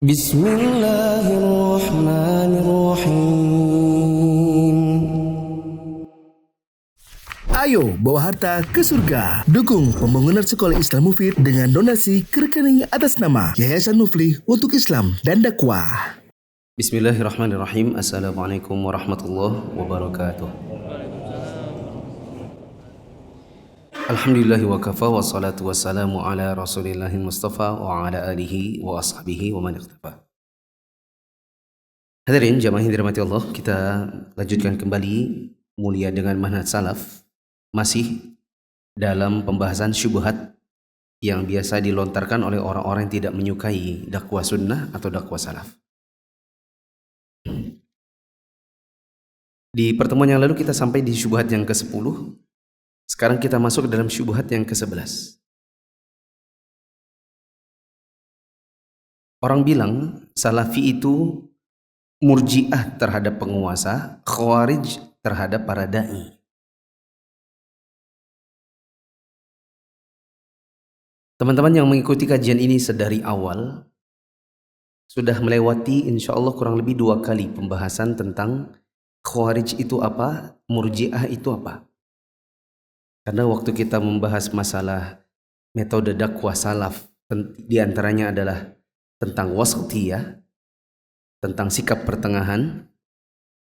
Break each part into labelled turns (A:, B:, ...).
A: Bismillahirrahmanirrahim.
B: Ayo bawa harta ke surga. Dukung pembangunan sekolah Islam Mufid dengan donasi ke rekening atas nama Yayasan Muflih untuk Islam dan Dakwah.
A: Bismillahirrahmanirrahim. Assalamualaikum warahmatullahi wabarakatuh. Alhamdulillahi wa kafa wa salatu wassalamu ala rasulillahi mustafa wa ala alihi wa ashabihi wa man iqtafa. Hadirin jamaah yang dirahmati Allah, kita lanjutkan kembali mulia dengan manhaj salaf, masih dalam pembahasan syubhat yang biasa dilontarkan oleh orang-orang yang tidak menyukai dakwah sunnah atau dakwah salaf. Di pertemuan yang lalu kita sampai di syubhat yang ke-10. Sekarang kita masuk ke dalam syubhat yang ke-11. Orang bilang salafi itu murji'ah terhadap penguasa, khawarij terhadap para da'i. Teman-teman yang mengikuti kajian ini sedari awal sudah melewati insya Allah kurang lebih 2 kali pembahasan tentang khawarij itu apa, murji'ah itu apa. Karena waktu kita membahas masalah metode dakwah salaf, diantaranya adalah tentang wasatiyah, tentang sikap pertengahan.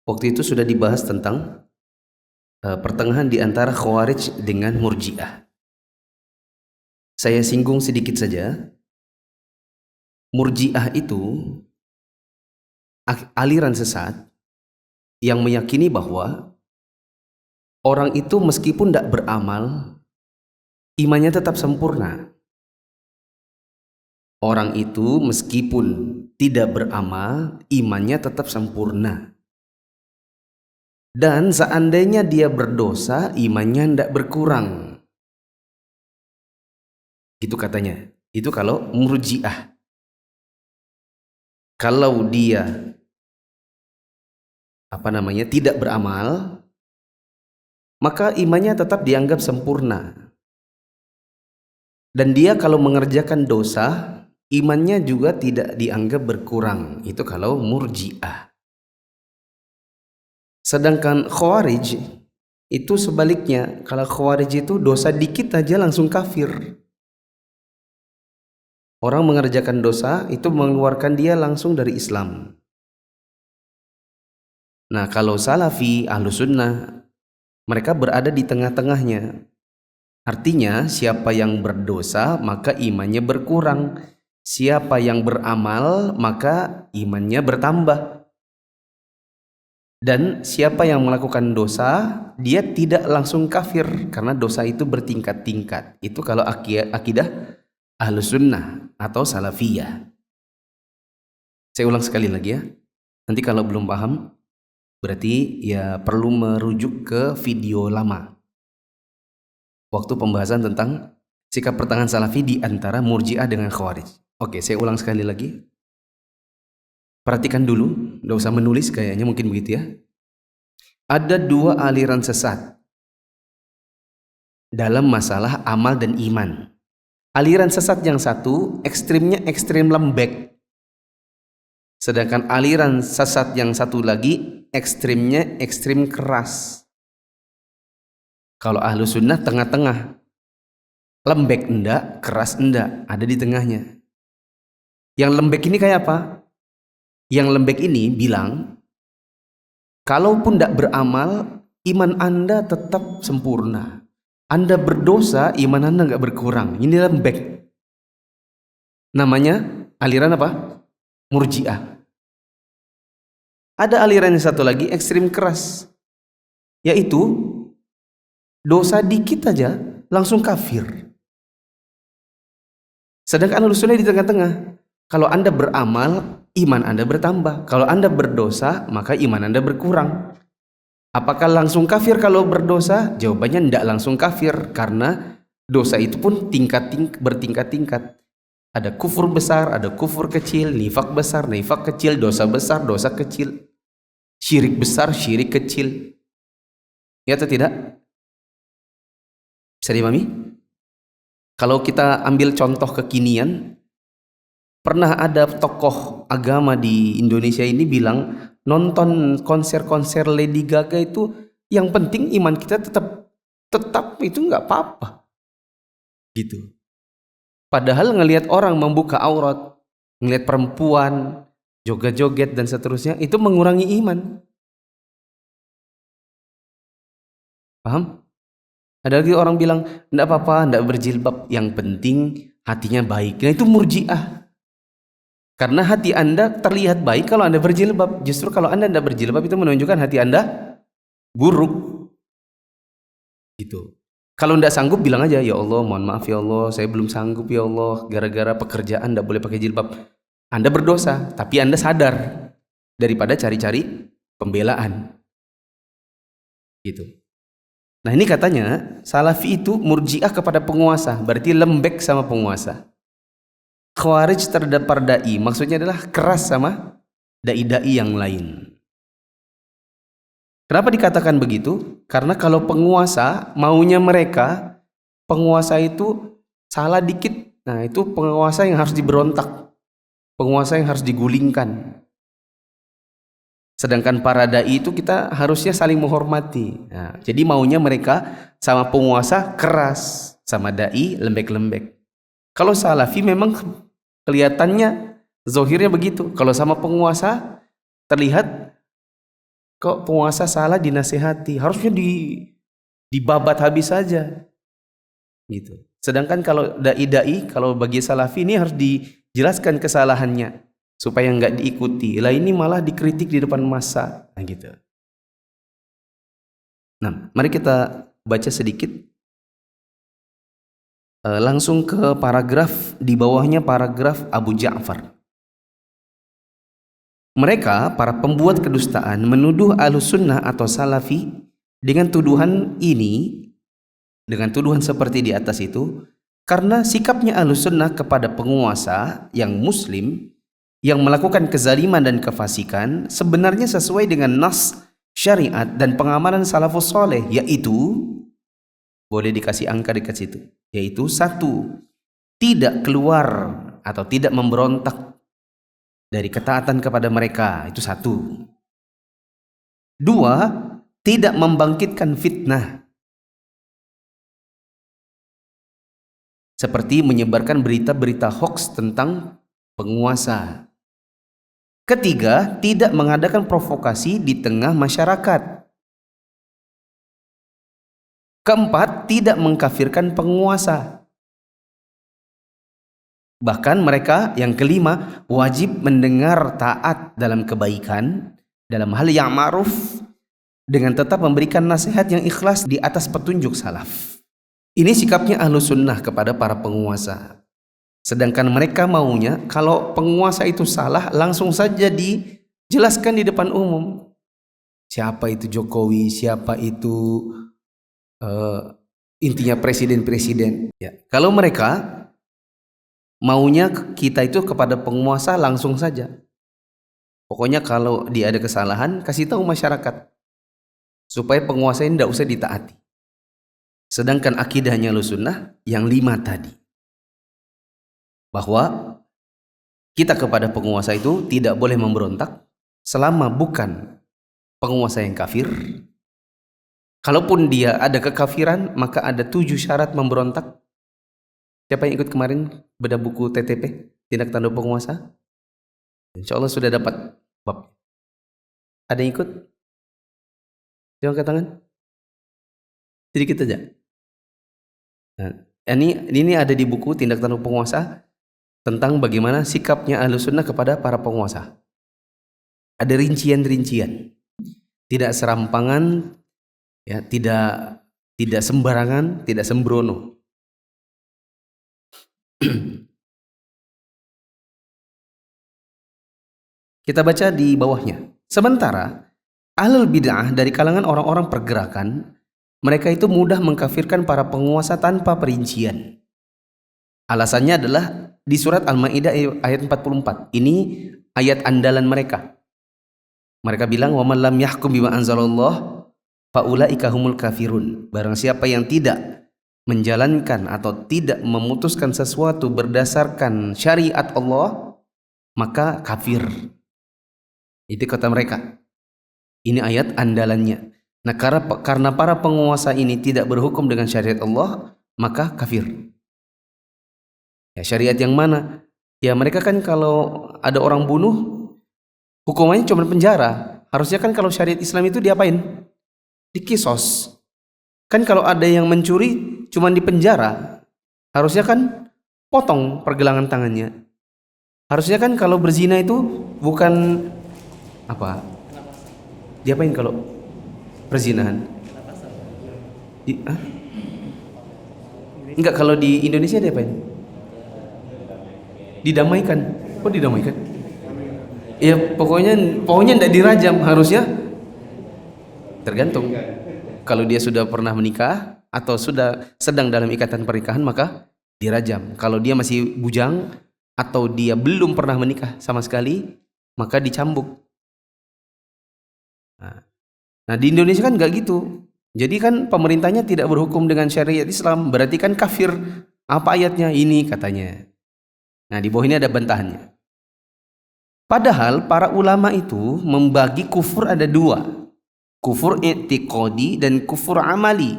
A: Waktu itu sudah dibahas tentang pertengahan di antara khawarij dengan murji'ah. Saya singgung sedikit saja. Murji'ah itu aliran sesat yang meyakini bahwa orang itu meskipun tidak beramal, imannya tetap sempurna. Orang itu meskipun tidak beramal, imannya tetap sempurna. Dan seandainya dia berdosa, imannya tidak berkurang. Itu katanya. Itu kalau murji'ah. Kalau dia tidak beramal, maka imannya tetap dianggap sempurna. Dan dia kalau mengerjakan dosa, imannya juga tidak dianggap berkurang. Itu kalau murji'ah. Sedangkan khawarij itu sebaliknya. Kalau khawarij itu dosa dikit aja langsung kafir. Orang mengerjakan dosa itu mengeluarkan dia langsung dari Islam. Nah, kalau salafi, ahlus sunnah, mereka berada di tengah-tengahnya. Artinya siapa yang berdosa maka imannya berkurang. Siapa yang beramal maka imannya bertambah. Dan siapa yang melakukan dosa dia tidak langsung kafir karena dosa itu bertingkat-tingkat. Itu kalau akidah ahlus sunnah atau salafiyah. Saya ulang sekali lagi ya. Nanti kalau belum paham berarti ya perlu merujuk ke video lama. Waktu pembahasan tentang sikap pertengahan salafi di antara murji'ah dengan khawarij. Oke, saya ulang sekali lagi. Perhatikan dulu, nggak usah menulis kayaknya mungkin begitu ya. Ada 2 aliran sesat dalam masalah amal dan iman. Aliran sesat yang satu ekstrimnya ekstrim lembek. Sedangkan aliran sesat yang satu lagi ekstrimnya ekstrim keras. Kalau ahlu sunnah tengah-tengah. Lembek enggak, keras enggak, ada di tengahnya. Yang lembek ini kayak apa? Yang lembek ini bilang, kalaupun enggak beramal, iman Anda tetap sempurna. Anda berdosa, iman Anda enggak berkurang. Ini lembek. Namanya aliran apa? Murji'ah. Ada aliran yang satu lagi ekstrim keras, yaitu dosa dikit aja langsung kafir. Sedangkan ahlus sunnah di tengah-tengah. Kalau Anda beramal, iman Anda bertambah. Kalau Anda berdosa, maka iman Anda berkurang. Apakah langsung kafir kalau berdosa? Jawabannya tidak langsung kafir, karena dosa itu pun bertingkat-tingkat. Ada kufur besar, ada kufur kecil, nifak besar, nifak kecil, dosa besar, dosa kecil, syirik besar, syirik kecil. Ya atau tidak? Bisa dipahami? Kalau kita ambil contoh kekinian, pernah ada tokoh agama di Indonesia ini bilang nonton konser-konser Lady Gaga itu yang penting iman kita tetap itu nggak apa-apa gitu. Padahal ngelihat orang membuka aurat, ngelihat perempuan joget-joget dan seterusnya itu mengurangi iman. Paham? Ada lagi orang bilang enggak apa-apa, enggak berjilbab, yang penting hatinya baik. Nah itu murji'ah. Karena hati Anda terlihat baik kalau Anda berjilbab. Justru kalau Anda enggak berjilbab itu menunjukkan hati Anda buruk. Gitu. Kalau enggak sanggup bilang aja, ya Allah mohon maaf ya Allah, saya belum sanggup ya Allah, gara-gara pekerjaan enggak boleh pakai jilbab. Anda berdosa, tapi Anda sadar daripada cari-cari pembelaan. Gitu. Nah ini katanya Salafi itu murji'ah kepada penguasa, berarti lembek sama penguasa. Khawarij terhadap dai, maksudnya adalah keras sama dai-dai yang lain. Kenapa dikatakan begitu? Karena kalau penguasa maunya mereka, penguasa itu salah dikit, nah itu penguasa yang harus diberontak, penguasa yang harus digulingkan. Sedangkan para dai itu kita harusnya saling menghormati. Nah, jadi maunya mereka sama penguasa keras, sama dai lembek-lembek. Kalau Salafi memang kelihatannya zahirnya begitu. Kalau sama penguasa terlihat kok penguasa salah dinasihati, harusnya dibabat habis saja. Gitu. Sedangkan kalau dai-dai, kalau bagi Salafi ini harus dijelaskan kesalahannya supaya nggak diikuti. Lah ini malah dikritik di depan massa. Nah, gitu. Nah, mari kita baca sedikit. Langsung ke paragraf di bawahnya, paragraf Abu Ja'far. Mereka, para pembuat kedustaan, menuduh Ahlussunnah atau Salafi dengan tuduhan ini, dengan tuduhan seperti di atas itu, karena sikapnya Ahlussunnah kepada penguasa yang muslim yang melakukan kezaliman dan kefasikan sebenarnya sesuai dengan nas syariat dan pengamalan salafus soleh, yaitu, boleh dikasih angka dekat situ, yaitu 1, tidak keluar atau tidak memberontak dari ketaatan kepada mereka, itu 1. 2, tidak membangkitkan fitnah seperti menyebarkan berita-berita hoax tentang penguasa. 3, tidak mengadakan provokasi di tengah masyarakat. 4, tidak mengkafirkan penguasa. Bahkan mereka, yang 5, wajib mendengar taat dalam kebaikan, dalam hal yang ma'ruf, dengan tetap memberikan nasihat yang ikhlas di atas petunjuk salaf. Ini sikapnya Ahlussunnah kepada para penguasa. Sedangkan mereka maunya kalau penguasa itu salah langsung saja dijelaskan di depan umum. Siapa itu Jokowi, siapa itu intinya presiden-presiden. Ya. Kalau mereka maunya kita itu kepada penguasa langsung saja. Pokoknya kalau dia ada kesalahan kasih tahu masyarakat supaya penguasa ini tidak usah ditaati. Sedangkan akidahnya Ahlussunnah yang 5 tadi, bahwa kita kepada penguasa itu tidak boleh memberontak selama bukan penguasa yang kafir. Kalaupun dia ada kekafiran, maka ada 7 syarat memberontak. Siapa yang ikut kemarin beda buku TTP, tindak tanduk penguasa? Insya Allah sudah dapat bab. Ada yang ikut? Coba angkat tangan. Sedikit aja. Nah, ini ada di buku tindak tanduk penguasa tentang bagaimana sikapnya Ahlussunnah kepada para penguasa. Ada rincian-rincian. Tidak serampangan, ya, tidak sembarangan, tidak sembrono. Kita baca di bawahnya. Sementara ahlul bid'ah dari kalangan orang-orang pergerakan, mereka itu mudah mengkafirkan para penguasa tanpa perincian. Alasannya adalah di surat Al-Maidah ayat 44. Ini ayat andalan mereka. Mereka bilang, "Wa man lam yahkum bima anzalallah fa ulaika humul kafirun." Barang siapa yang tidak menjalankan atau tidak memutuskan sesuatu berdasarkan syariat Allah, maka kafir. Itu kata mereka. Ini ayat andalannya. Nah, karena para penguasa ini tidak berhukum dengan syariat Allah, maka kafir. Ya, syariat yang mana? Ya, mereka kan kalau ada orang bunuh, hukumannya cuma penjara. Harusnya kan kalau syariat Islam itu diapain? Dikisos. Kan kalau ada yang mencuri, cuma dipenjara. Harusnya kan potong pergelangan tangannya. Harusnya kan kalau berzina itu bukan apa? Diapain kalau perzinahan? Enggak, kalau di Indonesia diapain? Didamaikan. Kok didamaikan? Ya pokoknya enggak dirajam, harusnya tergantung. Kalau dia sudah pernah menikah atau sudah sedang dalam ikatan pernikahan maka dirajam. Kalau dia masih bujang atau dia belum pernah menikah sama sekali maka dicambuk. Nah di Indonesia kan nggak gitu. Jadi kan pemerintahnya tidak berhukum dengan syariat Islam, berarti kan kafir. Apa ayatnya? Ini katanya. Nah di bawah ini ada bantahannya. Padahal para ulama itu membagi kufur ada dua. Kufur i'tiqadi dan kufur amali.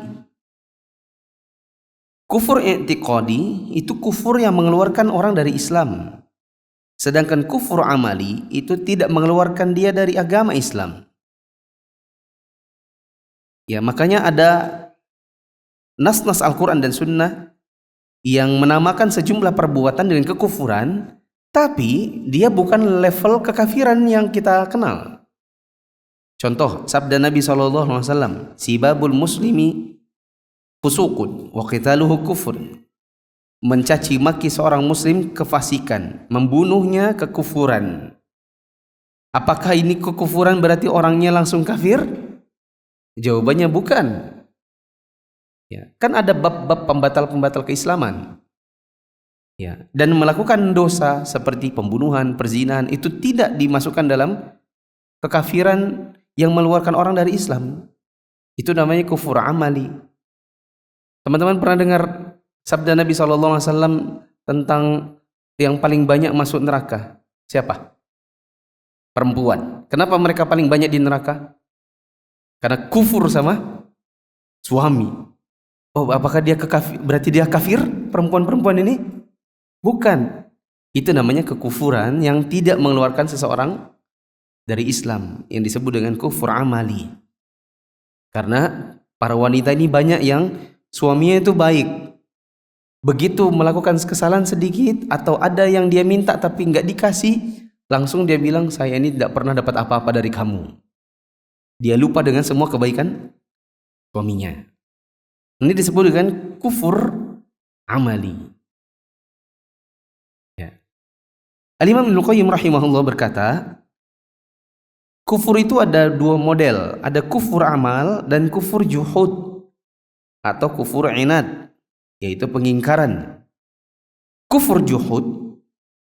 A: Kufur i'tiqadi itu kufur yang mengeluarkan orang dari Islam. Sedangkan kufur amali itu tidak mengeluarkan dia dari agama Islam. Ya, makanya ada nas-nas Al-Quran dan Sunnah yang menamakan sejumlah perbuatan dengan kekufuran, tapi dia bukan level kekafiran yang kita kenal. Contoh, sabda Nabi SAW, sibabul muslimi fusukun wa qitaluhu kufur. Mencaci maki seorang muslim kefasikan, membunuhnya kekufuran. Apakah ini kekufuran berarti orangnya langsung kafir? Jawabannya bukan. Ya, kan ada bab-bab pembatal-pembatal keislaman. Ya, dan melakukan dosa seperti pembunuhan, perzinahan itu tidak dimasukkan dalam kekafiran yang mengeluarkan orang dari Islam. Itu namanya kufur amali. Teman-teman pernah dengar sabda Nabi SAW tentang yang paling banyak masuk neraka? Siapa? Perempuan. Kenapa mereka paling banyak di neraka? Karena kufur sama suami. Oh, apakah dia berarti dia kafir perempuan-perempuan ini? Bukan. Itu namanya kekufuran yang tidak mengeluarkan seseorang dari Islam, yang disebut dengan kufur amali. Karena para wanita ini banyak yang suaminya itu baik. Begitu melakukan kesalahan sedikit atau ada yang dia minta tapi nggak dikasih, langsung dia bilang, saya ini tidak pernah dapat apa-apa dari kamu. Dia lupa dengan semua kebaikan suaminya. Ini disebut dengan kufur amali. Ya. Al-Imam Ibnu Qayyim rahimahullah berkata, kufur itu ada dua model. Ada kufur amal dan kufur juhud atau kufur inad, yaitu pengingkaran. Kufur juhud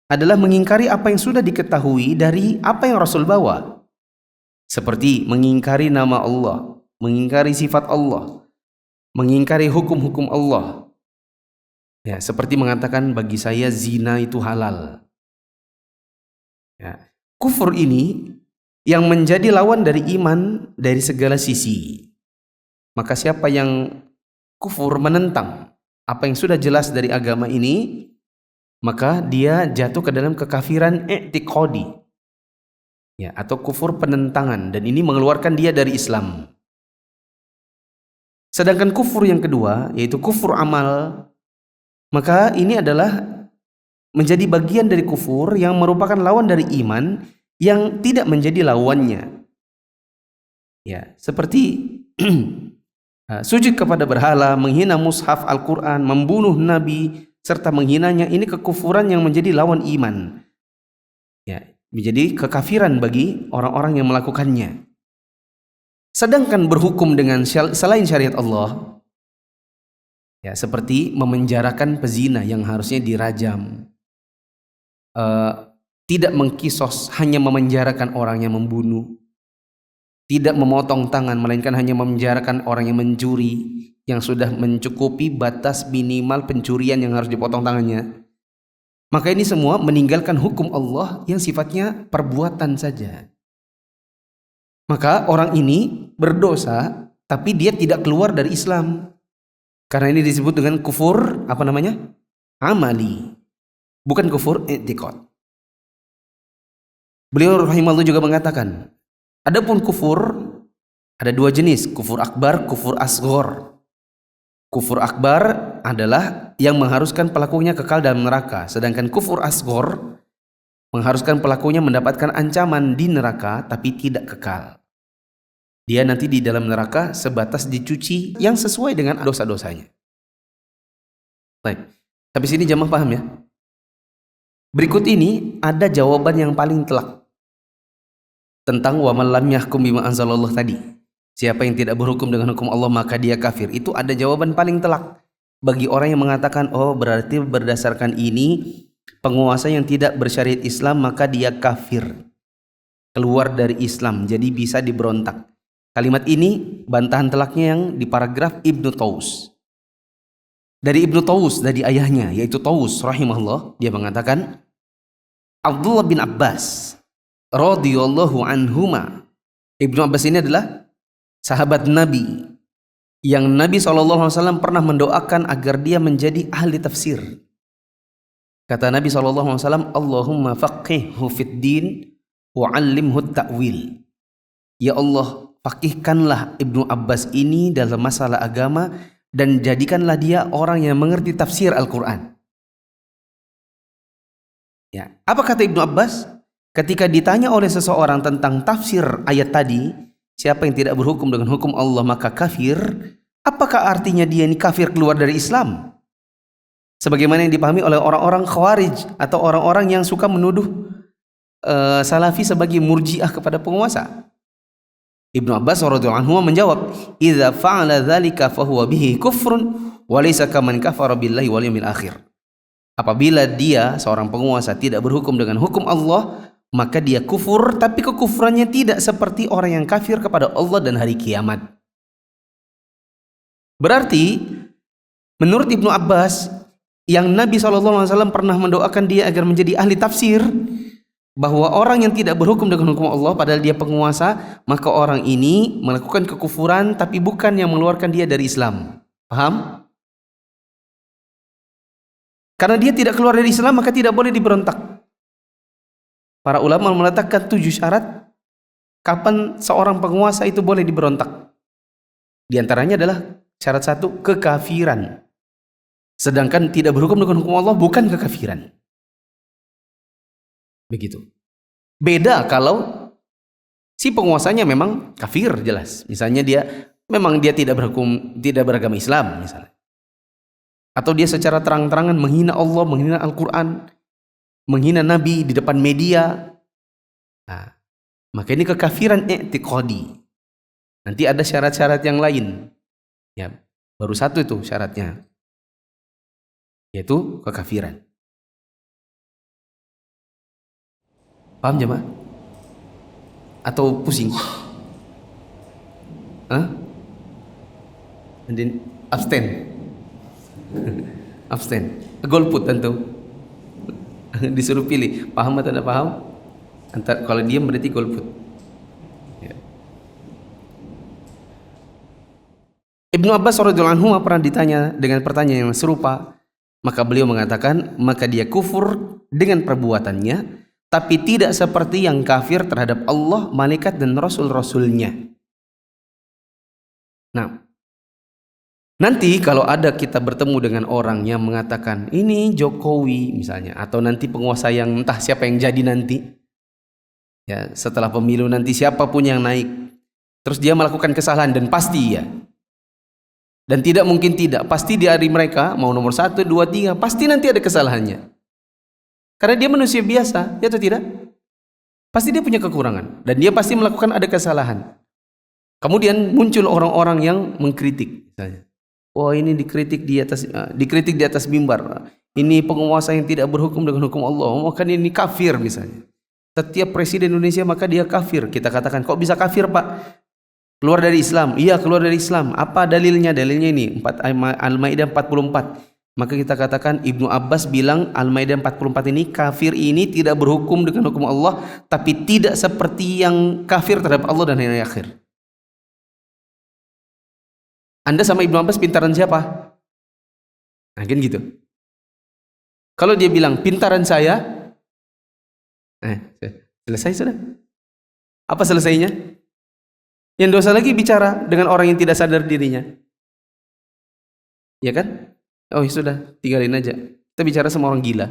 A: adalah mengingkari apa yang sudah diketahui dari apa yang Rasul bawa. Seperti mengingkari nama Allah, mengingkari sifat Allah, mengingkari hukum-hukum Allah. Ya, seperti mengatakan bagi saya zina itu halal. Ya. Kufur ini yang menjadi lawan dari iman dari segala sisi. Maka siapa yang kufur menentang apa yang sudah jelas dari agama ini, maka dia jatuh ke dalam kekafiran i'tiqadi. Ya, atau kufur penentangan, dan ini mengeluarkan dia dari Islam. Sedangkan kufur yang kedua yaitu kufur amal, maka ini adalah menjadi bagian dari kufur yang merupakan lawan dari iman yang tidak menjadi lawannya. Ya, seperti sujud kepada berhala, menghina mushaf Al-Quran, membunuh Nabi serta menghinanya, ini kekufuran yang menjadi lawan iman. Ya, menjadi kekafiran bagi orang-orang yang melakukannya. Sedangkan berhukum dengan selain syariat Allah, ya, seperti memenjarakan pezina yang harusnya dirajam, tidak mengkisos, hanya memenjarakan orang yang membunuh, tidak memotong tangan, melainkan hanya memenjarakan orang yang mencuri, yang sudah mencukupi batas minimal pencurian yang harus dipotong tangannya. Maka ini semua meninggalkan hukum Allah yang sifatnya perbuatan saja. Maka orang ini berdosa tapi dia tidak keluar dari Islam. Karena ini disebut dengan kufur apa namanya? Amali. Bukan kufur i'tiqad. Beliau rahimahullah juga mengatakan, adapun kufur ada dua jenis, kufur akbar, kufur asghar. Kufur akbar adalah yang mengharuskan pelakunya kekal dalam neraka, sedangkan kufur asghar mengharuskan pelakunya mendapatkan ancaman di neraka tapi tidak kekal. Dia nanti di dalam neraka sebatas dicuci yang sesuai dengan dosa-dosanya. Baik, sampai sini jamaah paham ya? Berikut ini ada jawaban yang paling telak tentang wa man lam yahkum bima anzalallah tadi. Siapa yang tidak berhukum dengan hukum Allah maka dia kafir. Itu ada jawaban paling telak bagi orang yang mengatakan, oh berarti berdasarkan ini penguasa yang tidak bersyariat Islam maka dia kafir, keluar dari Islam, jadi bisa diberontak. Kalimat ini bantahan telaknya yang di paragraf Ibnu Taus. Dari Ibnu Taus, dari ayahnya yaitu Taus rahimahullah, dia mengatakan Abdullah bin Abbas radhiyallahu anhuma. Ibnu Abbas ini adalah sahabat Nabi yang Nabi SAW pernah mendoakan agar dia menjadi ahli tafsir. Kata Nabi SAW, Allahumma faqihhu fid din wa 'allimhu ta'wil. Ya Allah, faqihkanlah Ibnu Abbas ini dalam masalah agama dan jadikanlah dia orang yang mengerti tafsir Al-Quran. Ya, apa kata Ibnu Abbas? Ketika ditanya oleh seseorang tentang tafsir ayat tadi, siapa yang tidak berhukum dengan hukum Allah maka kafir, apakah artinya dia ini kafir keluar dari Islam? Sebagaimana yang dipahami oleh orang-orang Khawarij atau orang-orang yang suka menuduh Salafi sebagai murjiah kepada penguasa. Ibnu Abbas radhiyallahu anhu menjawab, "Idza fa'ala dzalika fa huwa bihi kufrun wa laysa kaman kafara billahi wal yawmil akhir." Apabila dia seorang penguasa tidak berhukum dengan hukum Allah, maka dia kufur, tapi kekufurannya tidak seperti orang yang kafir kepada Allah dan hari kiamat. Berarti menurut Ibnu Abbas yang Nabi SAW pernah mendoakan dia agar menjadi ahli tafsir, bahwa orang yang tidak berhukum dengan hukum Allah padahal dia penguasa, maka orang ini melakukan kekufuran tapi bukan yang mengeluarkan dia dari Islam. Paham? Karena dia tidak keluar dari Islam maka tidak boleh diberontak. Para ulama meletakkan 7 syarat kapan seorang penguasa itu boleh diberontak. Di antaranya adalah syarat 1, kekafiran. Sedangkan tidak berhukum dengan hukum Allah bukan kekafiran. Begitu. Beda kalau si penguasanya memang kafir jelas. Misalnya dia memang dia tidak berhukum, tidak beragama Islam misalnya. Atau dia secara terang-terangan menghina Allah, menghina Al-Quran, menghina Nabi di depan media. Nah, maka ini kekafiran i'tiqadi. Nanti ada syarat-syarat yang lain. Ya, baru 1 itu syaratnya. Yaitu kekafiran. Paham jemaah? Atau pusing? Hah? Dan abstain. Abstain. Golput tentu. Disuruh pilih, paham atau tidak paham? Kalau diam berarti golput. Ya. Ibnu Abbas radhiyallahu anhu pernah ditanya dengan pertanyaan yang serupa, maka beliau mengatakan, maka dia kufur dengan perbuatannya, tapi tidak seperti yang kafir terhadap Allah, malaikat dan rasul-rasulnya. Nah, nanti kalau ada kita bertemu dengan orang yang mengatakan ini Jokowi misalnya, atau nanti penguasa yang entah siapa yang jadi nanti, ya setelah pemilu nanti siapapun yang naik, terus dia melakukan kesalahan dan pasti ya, dan tidak mungkin tidak, pasti di hari mereka mau nomor 1, 2, 3 pasti nanti ada kesalahannya. Karena dia manusia biasa, ya atau tidak? Pasti dia punya kekurangan dan dia pasti melakukan ada kesalahan. Kemudian muncul orang-orang yang mengkritik misalnya. Oh ini dikritik di atas mimbar. Ini penguasa yang tidak berhukum dengan hukum Allah. Maka ini kafir misalnya. Setiap presiden Indonesia maka dia kafir. Kita katakan, kok bisa kafir Pak? Keluar dari Islam. Iya keluar dari Islam. Apa dalilnya? Dalilnya ini Al-Maidah 44. Maka kita katakan Ibnu Abbas bilang Al-Maidah 44 ini, kafir ini tidak berhukum dengan hukum Allah, tapi tidak seperti yang kafir terhadap Allah dan hari akhir. Anda sama Ibnu Abbas pintaran siapa? Nah, kan gitu. Kalau dia bilang pintaran saya, selesai sudah. Apa selesainya? Yang dosa lagi bicara dengan orang yang tidak sadar dirinya. Ya kan? Oh ya sudah, tinggalin aja. Kita bicara sama orang gila.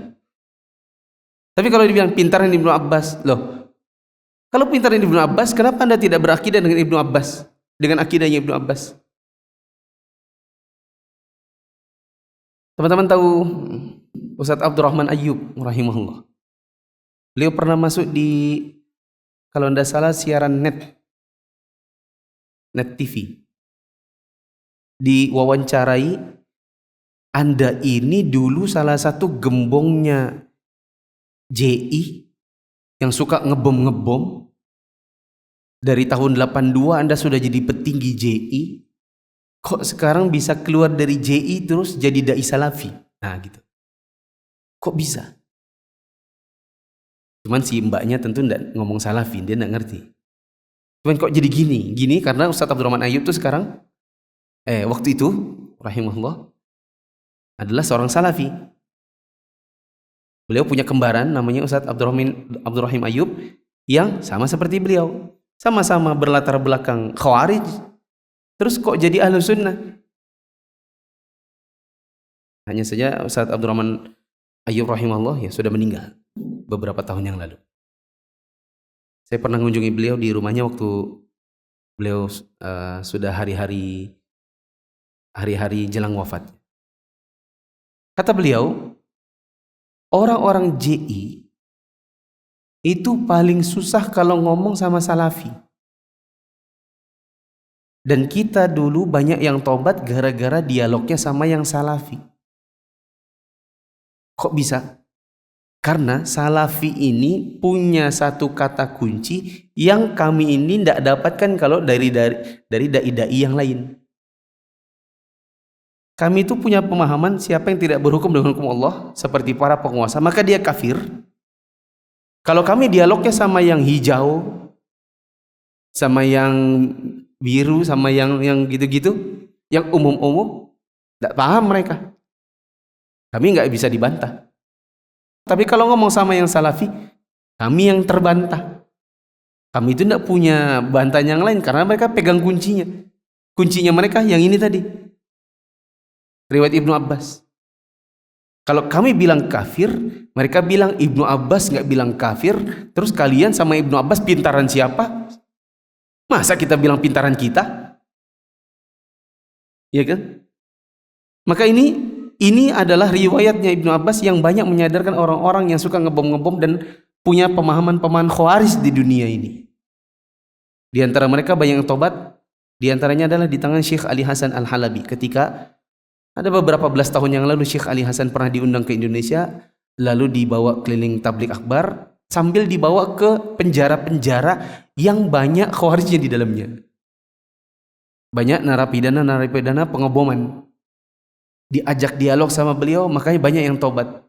A: Tapi kalau dibilang pintaran Ibnu Abbas, loh. Kalau pintaran Ibnu Abbas, kenapa Anda tidak berakidah dengan Ibnu Abbas? Dengan akidahnya Ibnu Abbas? Teman-teman tahu Ustadz Abdurrahman Ayyub rahimahullah. Beliau pernah masuk di, kalau tidak salah, siaran net TV. Diwawancarai, Anda ini dulu salah satu gembongnya JI yang suka ngebom-ngebom. Dari tahun 82 Anda sudah jadi petinggi JI. Kok sekarang bisa keluar dari JI terus jadi dai salafi? Nah gitu. Kok bisa? Cuman si mbaknya tentu tidak ngomong salafi, dia tidak ngerti. Cuman kok jadi gini? Gini karena Ustadz Abdurrahman Ayyub tuh sekarang, waktu itu, rahimahullah, adalah seorang salafi. Beliau punya kembaran namanya Ustadz Abdurrahim Ayyub yang sama seperti beliau. Sama-sama berlatar belakang Khawarij. Terus kok jadi Ahlus Sunnah? Hanya saja Ustadz Abdurrahman Ayyub rahimahullah ya sudah meninggal beberapa tahun yang lalu. Saya pernah mengunjungi beliau di rumahnya waktu beliau sudah hari-hari jelang wafat. Kata beliau, orang-orang JI itu paling susah kalau ngomong sama salafi. Dan kita dulu banyak yang tobat gara-gara dialognya sama yang salafi. Kok bisa? Karena salafi ini punya satu kata kunci yang kami ini tidak dapatkan kalau dari dai-dai yang lain. Kami itu punya pemahaman siapa yang tidak berhukum dengan hukum Allah seperti para penguasa, maka dia kafir. Kalau kami dialognya sama yang hijau, sama yang biru, sama yang gitu-gitu, yang umum-umum, tidak paham mereka. Kami nggak bisa dibantah. Tapi kalau ngomong sama yang salafi, kami yang terbantah. Kami itu tidak punya bantahan yang lain karena mereka pegang kuncinya. Kuncinya mereka yang ini tadi. Riwayat Ibnu Abbas. Kalau kami bilang kafir, mereka bilang Ibnu Abbas nggak bilang kafir. Terus kalian sama Ibnu Abbas pintaran siapa? Masa kita bilang pintaran kita? Ya kan? Maka ini adalah riwayatnya Ibnu Abbas yang banyak menyadarkan orang-orang yang suka ngebom-ngebom dan punya pemahaman-pemahaman khawarij di dunia ini. Di antara mereka banyak yang tobat. Di antaranya adalah di tangan Syekh Ali Hasan Al-Halabi. Ketika ada beberapa belas tahun yang lalu Syekh Ali Hasan pernah diundang ke Indonesia, lalu dibawa keliling tablik akbar sambil dibawa ke penjara-penjara yang banyak khawarijnya di dalamnya. Banyak narapidana pengeboman. Diajak dialog sama beliau, makanya banyak yang tobat.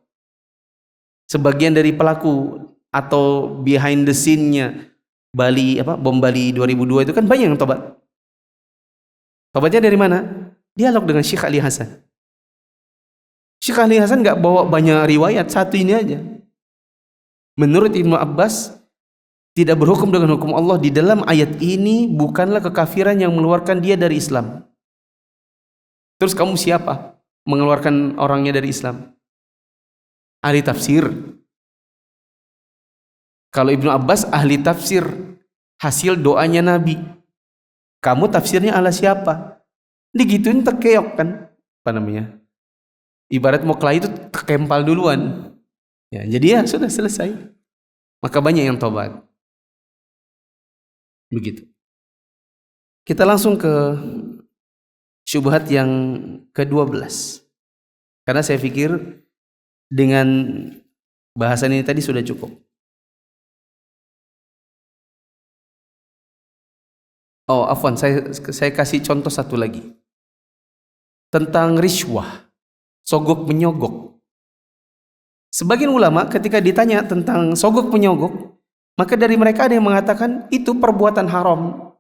A: Sebagian dari pelaku atau behind the scene-nya bom Bali 2002 itu kan banyak yang tobat. Tobatnya dari mana? Dialog dengan Syekh Ali Hasan. Syekh Ali Hasan nggak bawa banyak riwayat, satu ini aja. Menurut Ibnu Abbas, tidak berhukum dengan hukum Allah di dalam ayat ini bukanlah kekafiran yang mengeluarkan dia dari Islam. Terus kamu siapa mengeluarkan orangnya dari Islam? Ahli tafsir. Kalau Ibnu Abbas ahli tafsir, hasil doanya Nabi. Kamu tafsirnya ala siapa? Digituin terkeok kan? Apa namanya? Ibarat mau kelahi itu terkempal duluan. Ya, jadi ya sudah selesai. Maka banyak yang tobat. Begitu. Kita langsung ke syubhat yang ke-12. Karena saya pikir dengan bahasan ini tadi sudah cukup. Oh, afwan, saya kasih contoh satu lagi. Tentang riswah. sogok menyogok. Sebagian ulama ketika ditanya tentang sogok menyogok, maka dari mereka ada yang mengatakan itu perbuatan haram.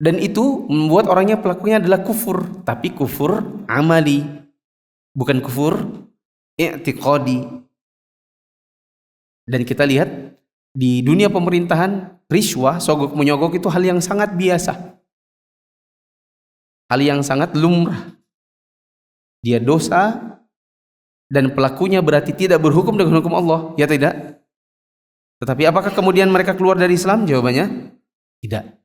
A: Dan itu membuat orangnya pelakunya adalah kufur, tapi kufur amali, bukan kufur i'tiqadi. Dan kita lihat di dunia pemerintahan, riswah, sogok menyogok itu hal yang sangat biasa. Hal yang sangat lumrah. Dia dosa dan pelakunya berarti tidak berhukum dengan hukum Allah, ya tidak? Tetapi apakah kemudian mereka keluar dari Islam? Jawabannya tidak.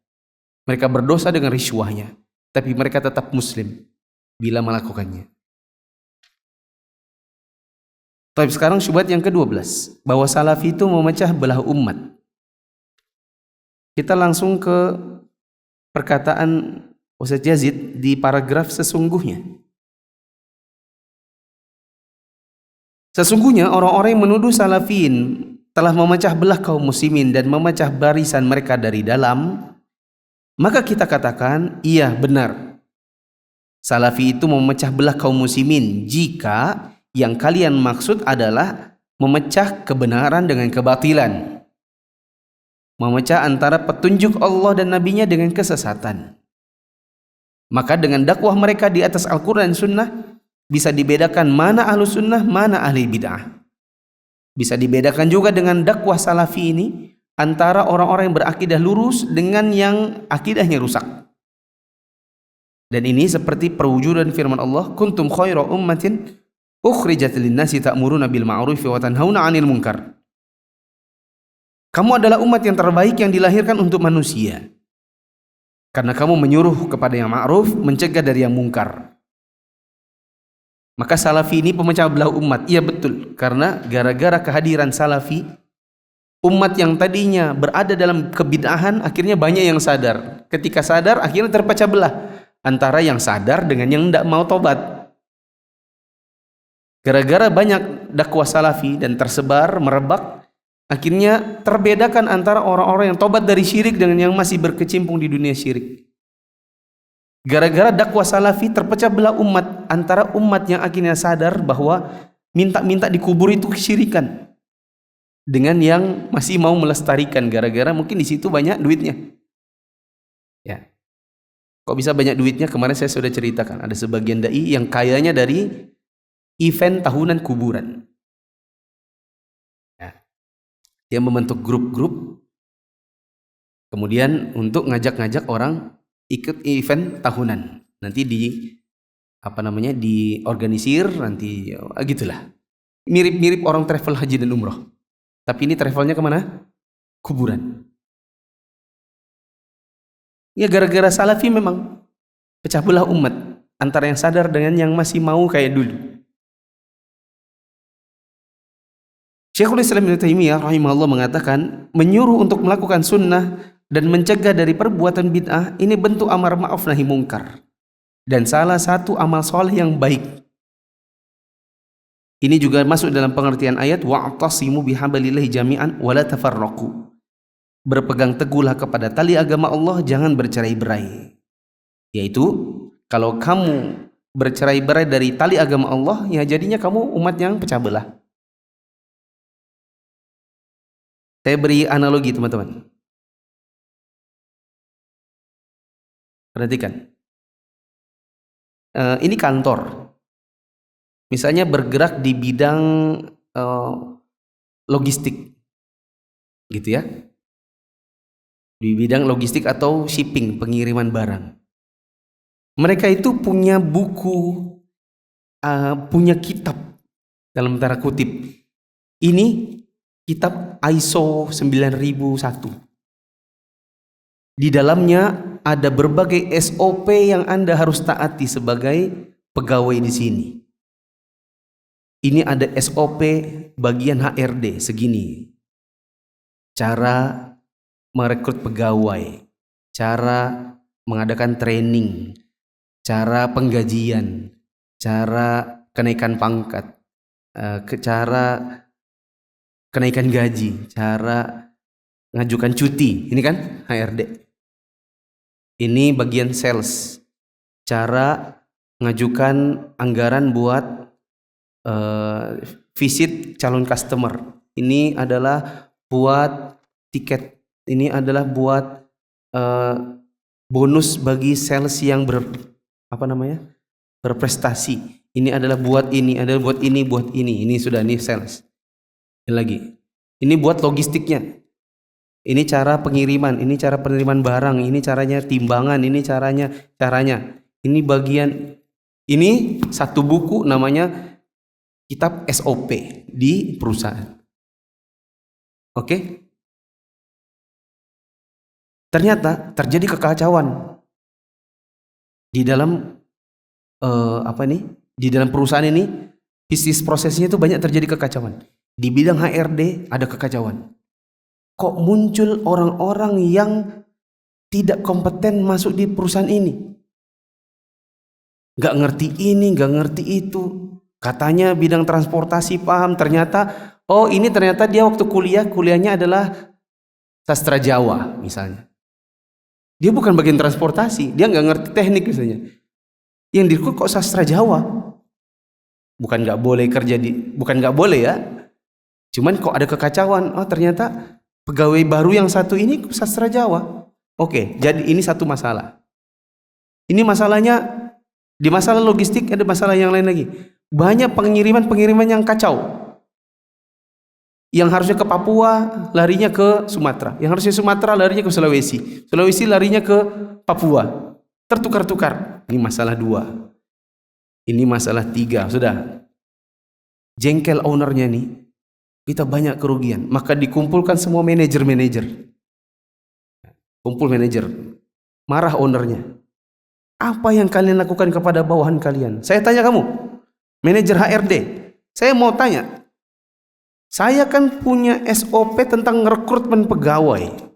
A: Mereka berdosa dengan riswahnya, tapi mereka tetap muslim bila melakukannya. Tapi sekarang syubhat yang ke-12, bahwa salafi itu memecah belah umat. Kita langsung ke perkataan Ustaz Yazid di paragraf sesungguhnya. Sesungguhnya orang-orang yang menuduh salafin telah memecah belah kaum muslimin dan memecah barisan mereka dari dalam, maka kita katakan, iya benar. Salafi itu memecah belah kaum muslimin jika yang kalian maksud adalah memecah kebenaran dengan kebatilan. Memecah antara petunjuk Allah dan Nabi-Nya dengan kesesatan. Maka dengan dakwah mereka di atas Al-Quran dan Sunnah, bisa dibedakan mana ahlu sunnah, mana ahli bid'ah. Bisa dibedakan juga dengan dakwah salafi ini antara orang-orang yang berakidah lurus dengan yang akidahnya rusak. Dan ini seperti perwujudan firman Allah, kuntum khaira ummatin ukhrijat lin-nasi ta'muruna bil ma'ruf wa tanhauna 'anil munkar. Kamu adalah umat yang terbaik yang dilahirkan untuk manusia, karena kamu menyuruh kepada yang ma'ruf, mencegah dari yang mungkar. Maka salafi ini pemecah belah umat. Iya betul, karena gara-gara kehadiran salafi, umat yang tadinya berada dalam kebid'ahan akhirnya banyak yang sadar. Ketika sadar akhirnya terpecah belah antara yang sadar dengan yang tidak mau tobat. Gara-gara banyak dakwah salafi dan tersebar, merebak, akhirnya terbedakan antara orang-orang yang tobat dari syirik dengan yang masih berkecimpung di dunia syirik. Gara-gara dakwah salafi terpecah belah umat antara umat yang akhirnya sadar bahwa minta-minta dikubur itu kesyirikan, dengan yang masih mau melestarikan gara-gara mungkin di situ banyak duitnya. Ya. Kok bisa banyak duitnya? Kemarin saya sudah ceritakan, ada sebagian dai yang kayanya dari event tahunan kuburan. Ya. Dia membentuk grup-grup, kemudian untuk ngajak-ngajak orang ikut event tahunan. Nanti diorganisir nanti, gitulah. Mirip-mirip orang travel haji dan umroh. Tapi ini travelnya kemana? Kuburan. Ya gara-gara salafi memang pecah belah umat antara yang sadar dengan yang masih mau kayak dulu. Syekhul Islam Ibnu Taimiyah rahimahullah mengatakan, menyuruh untuk melakukan sunnah dan mencegah dari perbuatan bid'ah ini bentuk amar ma'ruf nahi mungkar dan salah satu amal soleh yang baik. Ini juga masuk dalam pengertian ayat wa'tasimu bihablillahi jami'an wa la tafarraqu. Berpegang teguhlah kepada tali agama Allah, jangan bercerai-berai. Yaitu kalau kamu bercerai-berai dari tali agama Allah, ya jadinya kamu umat yang pecah belah. Saya beri analogi teman-teman. Perhatikan. Ini kantor. Misalnya bergerak di bidang logistik. Gitu ya. Di bidang logistik atau shipping, pengiriman barang. Mereka itu punya buku, punya kitab dalam tanda kutip. Ini kitab ISO 9001. Di dalamnya ada berbagai SOP yang Anda harus taati sebagai pegawai di sini. Ini ada SOP bagian HRD segini. Cara merekrut pegawai, cara mengadakan training, cara penggajian, cara kenaikan pangkat, cara kenaikan gaji, cara ngajukan cuti. Ini kan HRD. Ini bagian sales, cara ngajukan anggaran buat visit calon customer. Ini adalah buat tiket. Ini adalah buat bonus bagi sales yang berprestasi. Ini adalah buat ini, adalah buat ini, buat ini. Ini sudah nih sales. Ini lagi. Ini buat logistiknya. Ini cara pengiriman, ini cara penerimaan barang, ini caranya timbangan, ini caranya. Ini bagian, ini satu buku namanya kitab SOP di perusahaan. Oke? Ternyata terjadi kekacauan di dalam di dalam perusahaan ini, bisnis prosesnya itu banyak terjadi kekacauan. Di bidang HRD ada kekacauan. Kok muncul orang-orang yang tidak kompeten masuk di perusahaan ini? Gak ngerti ini, gak ngerti itu. Katanya bidang transportasi paham, ternyata dia waktu kuliahnya adalah sastra Jawa misalnya. Dia bukan bagian transportasi, dia gak ngerti teknik misalnya. Yang direkrut kok sastra Jawa. Bukan gak boleh bukan gak boleh ya. Cuman kok ada kekacauan. Oh ternyata pegawai baru yang satu ini sastra Jawa. Oke, jadi ini satu masalah. Ini masalahnya, di masalah logistik ada masalah yang lain lagi. Banyak pengiriman yang kacau. Yang harusnya ke Papua larinya ke Sumatera. Yang harusnya Sumatera larinya ke Sulawesi. Sulawesi larinya ke Papua. Tertukar-tukar. Ini masalah 2. Ini masalah 3. Sudah. Jengkel ownernya nih. Kita banyak kerugian. Maka dikumpulkan semua manajer. Kumpul manajer. Marah ownernya. Apa yang kalian lakukan kepada bawahan kalian? Saya tanya kamu, manajer HRD. Saya mau tanya. Saya kan punya SOP tentang rekrutmen pegawai.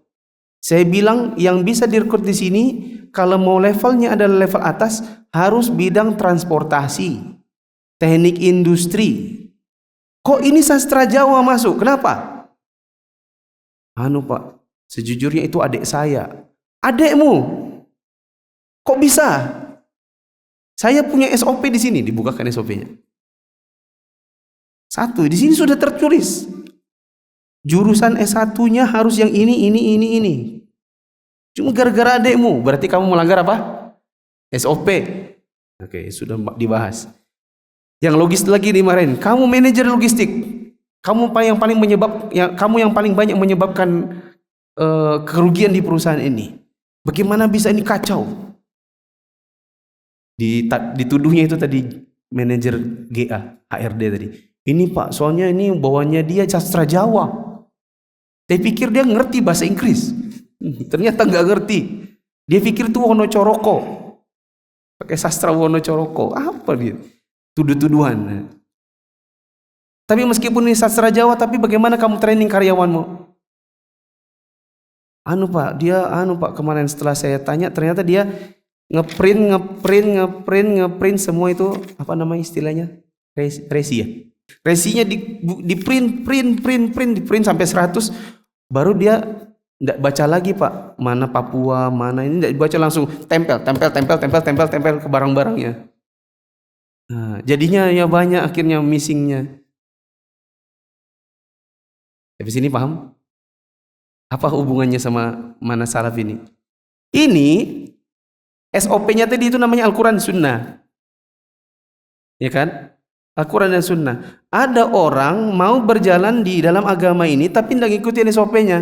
A: Saya bilang yang bisa direkrut di sini, kalau mau levelnya adalah level atas, harus bidang transportasi, teknik industri. Kok ini sastra Jawa masuk? Kenapa? Pak, sejujurnya itu adik saya. Adekmu? Kok bisa? Saya punya SOP di sini, dibukakan SOP-nya. 1, di sini sudah tertulis. Jurusan S1-nya harus yang ini. Cuma gara-gara adekmu, berarti kamu melanggar apa? SOP. Oke, sudah dibahas. Yang logis lagi dimarahin. Kamu manajer logistik. Kamu yang paling banyak menyebabkan kerugian di perusahaan ini. Bagaimana bisa ini kacau? Dituduhnya itu tadi manajer GA, HRD tadi. Ini Pak, soalnya ini bawaannya dia sastra Jawa. Saya pikir dia ngerti bahasa Inggris. Ternyata nggak ngerti. Dia pikir itu Wonocoroko. Pakai sastra Wonocoroko. Apa dia? Tuduh-tuduhan. Tapi meskipun ini sastra Jawa, tapi bagaimana kamu training karyawanmu? Pak, kemarin setelah saya tanya, ternyata dia ngeprint semua itu, apa nama istilahnya? Resi ya? Resinya di print sampai 100, baru dia enggak baca lagi Pak, mana Papua, mana ini, enggak dibaca, langsung tempel ke barang-barangnya. Nah, jadinya ya banyak akhirnya missingnya. Habis ini paham? Apa hubungannya sama mana salaf ini? Ini SOP-nya tadi itu namanya Al-Quran Sunnah. Ya kan? Al-Quran dan Sunnah. Ada orang mau berjalan di dalam agama ini tapi tidak ngikutin SOP-nya.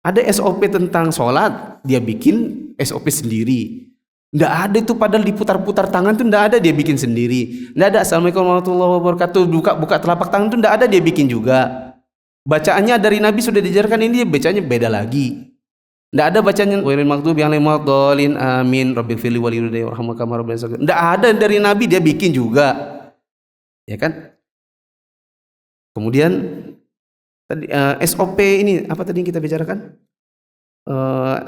A: Ada SOP tentang sholat, dia bikin SOP sendiri. Tidak ada itu, padahal diputar-putar tangan itu tidak ada, dia bikin sendiri. Tidak ada Assalamualaikum warahmatullahi wabarakatuh, buka telapak tangan itu tidak ada, dia bikin juga. Bacaannya dari Nabi sudah diajarkan, ini bacanya beda lagi. Tidak ada bacanya wailul maghdubi alaihim waladdallin amin rabbil firli walidayya warhamhum kama rabbayani shaghira. Tidak ada dari Nabi, dia bikin juga. Ya kan? Kemudian tadi SOP ini apa tadi yang kita bicarakan?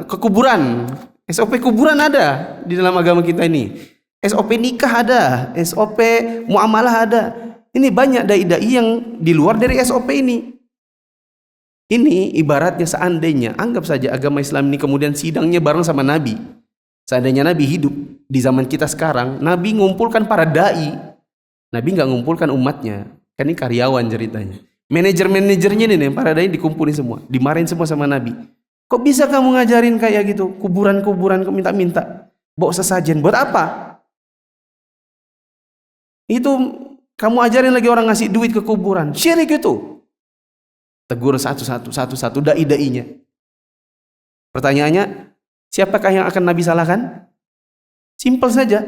A: Kekuburan. SOP kuburan ada di dalam agama kita ini. SOP nikah ada, SOP muamalah ada. Ini banyak dai-dai yang di luar dari SOP ini. Ini ibaratnya seandainya, anggap saja agama Islam ini kemudian sidangnya bareng sama Nabi. Seandainya Nabi hidup di zaman kita sekarang, Nabi ngumpulkan para dai. Nabi nggak ngumpulkan umatnya. Kan ini karyawan ceritanya. Manajer-manajernya nih, para dai dikumpulin semua. Dimarahin semua sama Nabi. Kok bisa kamu ngajarin kayak gitu? Kuburan-kuburan kok minta-minta. Bawa sesajen. Buat apa? Itu kamu ajarin lagi orang ngasih duit ke kuburan. Syirik itu. Tegur satu-satu dai-dainya. Pertanyaannya, siapakah yang akan Nabi salahkan? Simpel saja.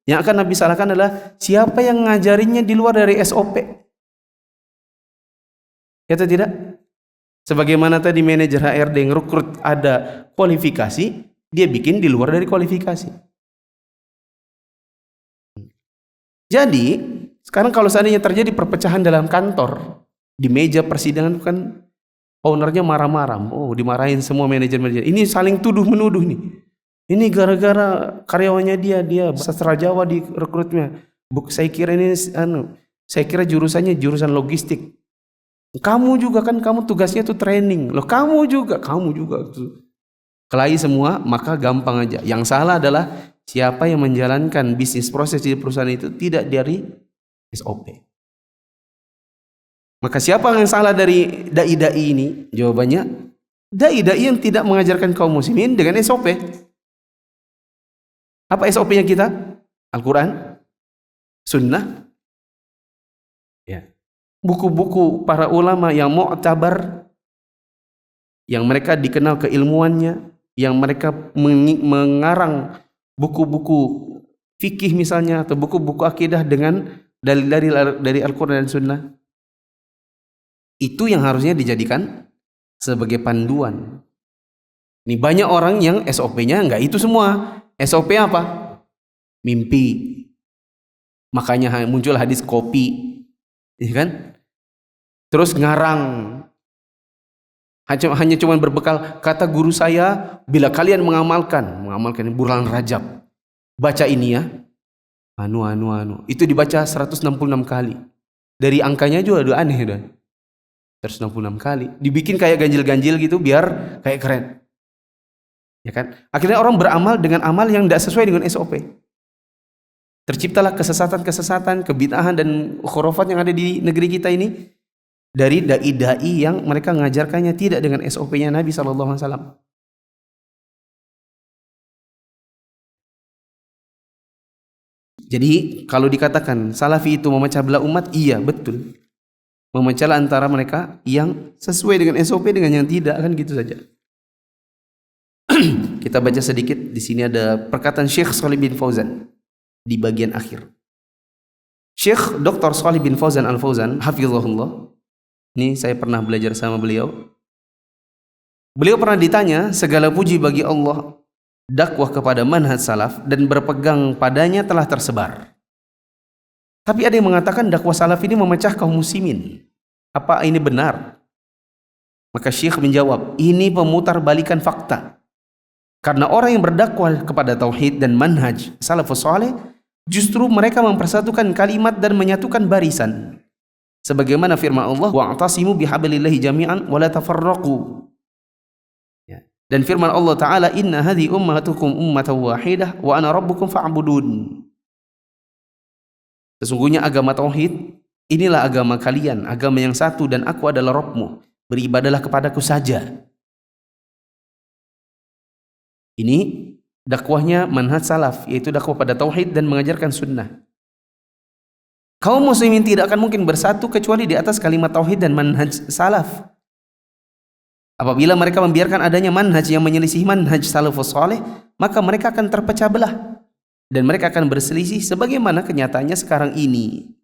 A: Yang akan Nabi salahkan adalah siapa yang ngajarinnya di luar dari SOP. Ya atau tidak? Sebagaimana tadi manajer HRD yang rekrut ada kualifikasi, dia bikin di luar dari kualifikasi. Jadi, sekarang kalau seandainya terjadi perpecahan dalam kantor, di meja persidangan kan ownernya marah-marah. Oh, dimarahin semua manajer-manajer. Ini saling tuduh-menuduh nih. Ini gara-gara karyawannya dia sastra Jawa di rekrutnya. Saya kira ini saya kira jurusannya jurusan logistik. Kamu juga kan, kamu tugasnya tuh training. Loh, kamu juga. Kelahi semua, maka gampang aja. Yang salah adalah siapa yang menjalankan bisnis proses di perusahaan itu tidak dari SOP. Maka siapa yang salah dari dai-dai ini? Jawabannya, dai-dai yang tidak mengajarkan kaum muslimin dengan SOP. Apa SOP-nya kita? Al-Quran, Sunnah, ya. Buku-buku para ulama yang mu'tabar, yang mereka dikenal keilmuannya, yang mereka mengarang buku-buku fikih misalnya, atau buku-buku akidah dengan dari Al-Quran dan Sunnah. Itu yang harusnya dijadikan sebagai panduan. Ini banyak orang yang SOP-nya enggak itu semua. SOP apa? Mimpi. Makanya muncul hadis kopi, ya kan? Terus ngarang. Hanya cuma berbekal kata guru saya, bila kalian mengamalkan bulan Rajab, baca ini ya. Itu dibaca 166 kali. Dari angkanya juga udah aneh dah. 166 kali. Dibikin kayak ganjil-ganjil gitu biar kayak keren. Ya kan? Akhirnya orang beramal dengan amal yang tidak sesuai dengan SOP. Terciptalah kesesatan-kesesatan, kebid'ahan dan khurafat yang ada di negeri kita ini dari dai-dai yang mereka mengajarkannya tidak dengan SOP-nya Nabi SAW. Jadi kalau dikatakan Salafi itu memecah belah umat, iya betul. Memecah antara mereka yang sesuai dengan SOP dengan yang tidak, kan gitu saja. Kita baca sedikit, di sini ada perkataan Syekh Shalih bin Fauzan di bagian akhir. Syekh Dr. Shalih bin Fauzan Al-Fauzan hafizahullah, ini saya pernah belajar sama beliau. Beliau pernah ditanya, segala puji bagi Allah, dakwah kepada manhaj salaf dan berpegang padanya telah tersebar. Tapi ada yang mengatakan dakwah salaf ini memecah kaum muslimin. Apa ini benar? Maka Syekh menjawab, ini pemutar balikan fakta. Karena orang yang berdakwah kepada tauhid dan manhaj salafus saleh, justru mereka mempersatukan kalimat dan menyatukan barisan. Sebagaimana firman Allah, wa'tasimu bihablillahi jami'an wa la tafarraqu. Ya. Dan firman Allah Ta'ala, inna hadhi ummatukum ummatan wahidah wa ana rabbukum fa'budun. Sesungguhnya agama tauhid, inilah agama kalian, agama yang satu, dan aku adalah Rabbmu. Beribadalah kepadaku saja. Ini dakwahnya manhaj salaf, yaitu dakwah pada tauhid dan mengajarkan sunnah. Kaum muslimin tidak akan mungkin bersatu kecuali di atas kalimat tauhid dan manhaj salaf. Apabila mereka membiarkan adanya manhaj yang menyelisih manhaj salafus saleh, maka mereka akan terpecah belah dan mereka akan berselisih sebagaimana kenyataannya sekarang ini.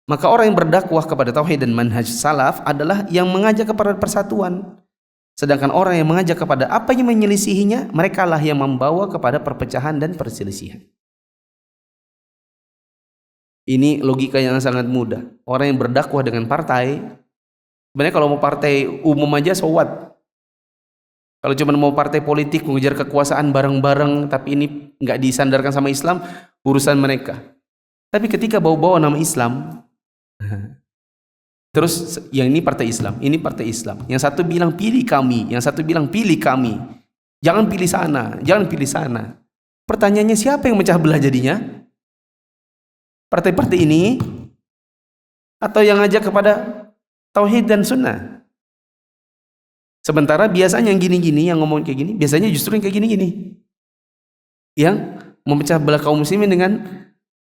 A: Maka orang yang berdakwah kepada tauhid dan manhaj salaf adalah yang mengajak kepada persatuan. Sedangkan orang yang mengajak kepada apa yang menyelisihinya, merekalah yang membawa kepada perpecahan dan perselisihan. Ini logika yang sangat mudah. Orang yang berdakwah dengan partai, sebenarnya kalau mau partai umum aja so what? Kalau cuma mau partai politik mengejar kekuasaan bareng-bareng, tapi ini nggak disandarkan sama Islam, urusan mereka. Tapi ketika bawa-bawa nama Islam, terus yang ini partai Islam, ini partai Islam. Yang satu bilang pilih kami, yang satu bilang pilih kami. Jangan pilih sana, jangan pilih sana. Pertanyaannya, siapa yang mecah belah jadinya? Partai-partai ini atau yang ngajak kepada tauhid dan sunnah? Sementara biasanya yang gini-gini, yang ngomong kayak gini, biasanya justru yang kayak gini-gini, yang memecah belah kaum muslimin dengan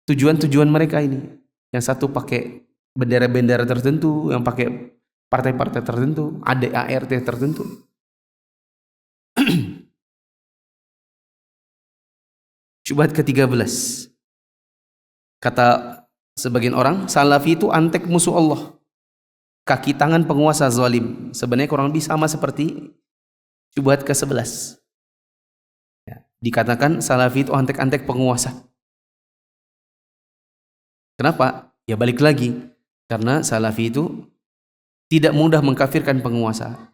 A: tujuan-tujuan mereka ini. Yang satu pakai bendera-bendera tertentu, yang pakai partai-partai tertentu, ART tertentu. Syubhat ke-13. Kata sebagian orang, Salafi itu antek musuh Allah, kaki tangan penguasa zalim. Sebenarnya kurang lebih sama seperti syubhat ke-11. Ya, dikatakan Salafi itu antek-antek penguasa. Kenapa? Ya balik lagi, karena Salafi itu tidak mudah mengkafirkan penguasa.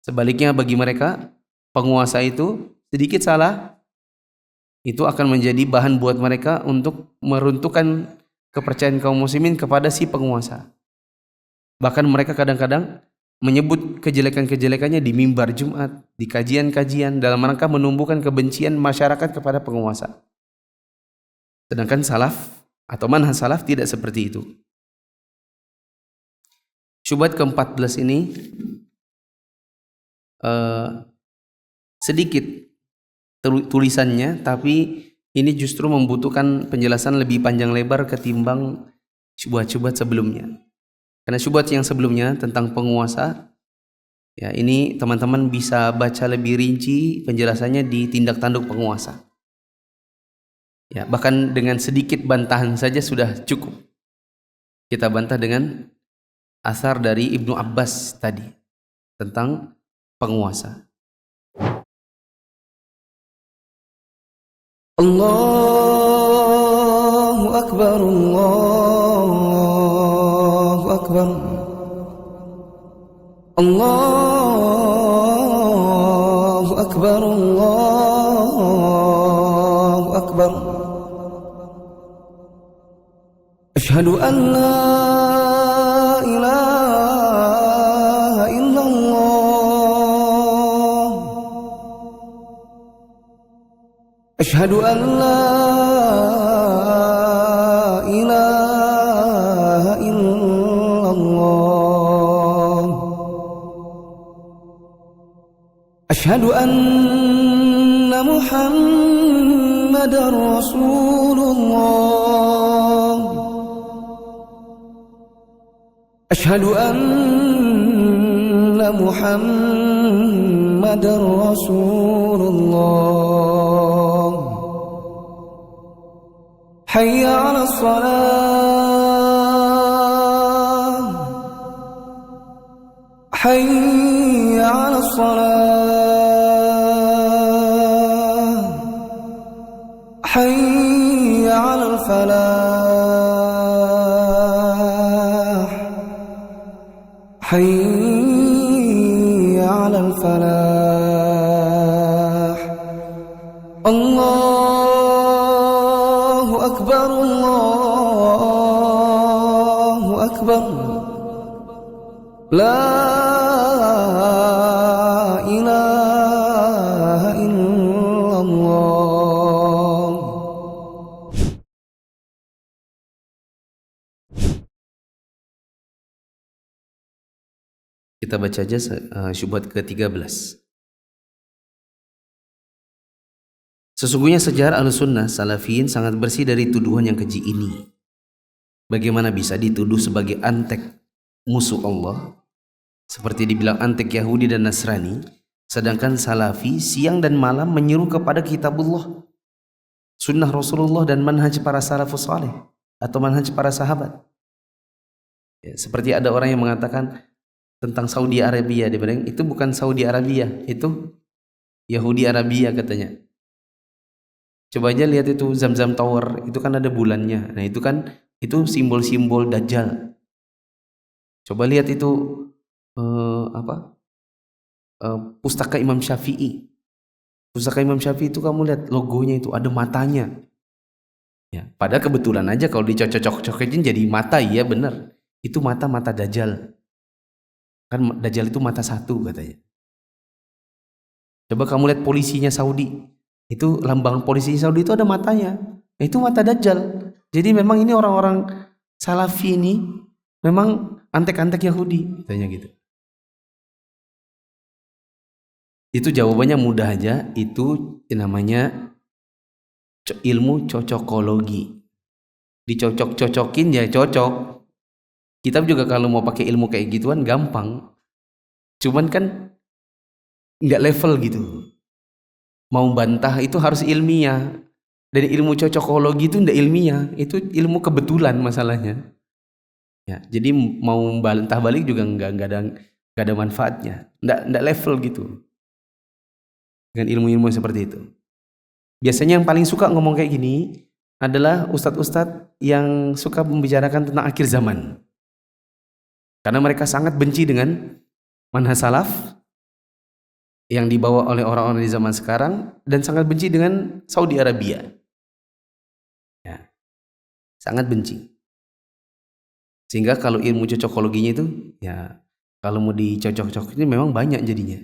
A: Sebaliknya bagi mereka, penguasa itu sedikit salah, itu akan menjadi bahan buat mereka untuk meruntuhkan kepercayaan kaum muslimin kepada si penguasa. Bahkan mereka kadang-kadang menyebut kejelekan-kejelekannya di mimbar Jumat, di kajian-kajian, dalam rangka menumbuhkan kebencian masyarakat kepada penguasa. Sedangkan salaf atau manhaj salaf tidak seperti itu. Syubhat ke-14 ini sedikit tulisannya, tapi ini justru membutuhkan penjelasan lebih panjang lebar ketimbang syubhat-syubhat sebelumnya. Karena syubhat yang sebelumnya tentang penguasa, ya ini teman-teman bisa baca lebih rinci penjelasannya di Tindak Tanduk Penguasa. Ya, bahkan dengan sedikit bantahan saja sudah cukup. Kita bantah dengan asar dari Ibnu Abbas tadi tentang penguasa. Allahu Akbar, Allahu Akbar, Allahu Akbar, Allahu Akbar. Asyhadu an la ilaha illallah, asyhadu an la ilaha illallah, asyhadu anna Muhammadar Rasulullah, asyhadu anna Muhammadar Rasulullah. Hayya 'alas shalah, hayya 'alas shalah, hayya 'alal falah, hayya 'alal falah. Allahu Akbar, Allahu Akbar, la ilaha illallah. Kita baca aja syubhat ke-13. Sesungguhnya sejarah Ahlussunnah Salafiyin sangat bersih dari tuduhan yang keji ini. Bagaimana bisa dituduh sebagai antek musuh Allah, seperti dibilang antek Yahudi dan Nasrani, sedangkan Salafi siang dan malam menyeru kepada kitabullah, sunnah Rasulullah dan manhaj para salafus saleh atau manhaj para sahabat. Ya, seperti ada orang yang mengatakan tentang Saudi Arabia, dia bilang itu bukan Saudi Arabia, itu Yahudi Arabia katanya. Coba aja lihat itu Zam-Zam Tower, itu kan ada bulannya. Nah itu kan itu simbol-simbol Dajjal. Coba lihat itu pustaka Imam Syafi'i. Pustaka Imam Syafi'i itu kamu lihat logonya itu ada matanya. Ya, pada kebetulan aja kalau dicocok-cocokin jadi mata, iya benar. Itu mata Dajjal. Kan Dajjal itu mata satu katanya. Coba kamu lihat polisinya Saudi. Itu lambang polisi Saudi itu ada matanya. Itu mata Dajjal. Jadi memang ini orang-orang Salafi ini memang antek-antek Yahudi, katanya gitu. Itu jawabannya mudah aja. Itu namanya ilmu cocokologi. Dicocok-cocokin ya cocok. Kita juga kalau mau pakai ilmu kayak gituan gampang. Cuman kan nggak level gitu. Mau bantah itu harus ilmiah. Dan ilmu cocokologi itu nggak ilmiah. Itu ilmu kebetulan masalahnya. Ya, jadi mau bantah balik juga nggak ada manfaatnya. Nggak level gitu. Dengan ilmu-ilmu seperti itu. Biasanya yang paling suka ngomong kayak gini adalah ustadz-ustadz yang suka membicarakan tentang akhir zaman. Karena mereka sangat benci dengan manhaj salaf yang dibawa oleh orang-orang di zaman sekarang dan sangat benci dengan Saudi Arabia. Ya, sangat benci. Sehingga kalau ilmu cocokologinya itu, ya kalau mau dicocok-cocokin memang banyak jadinya.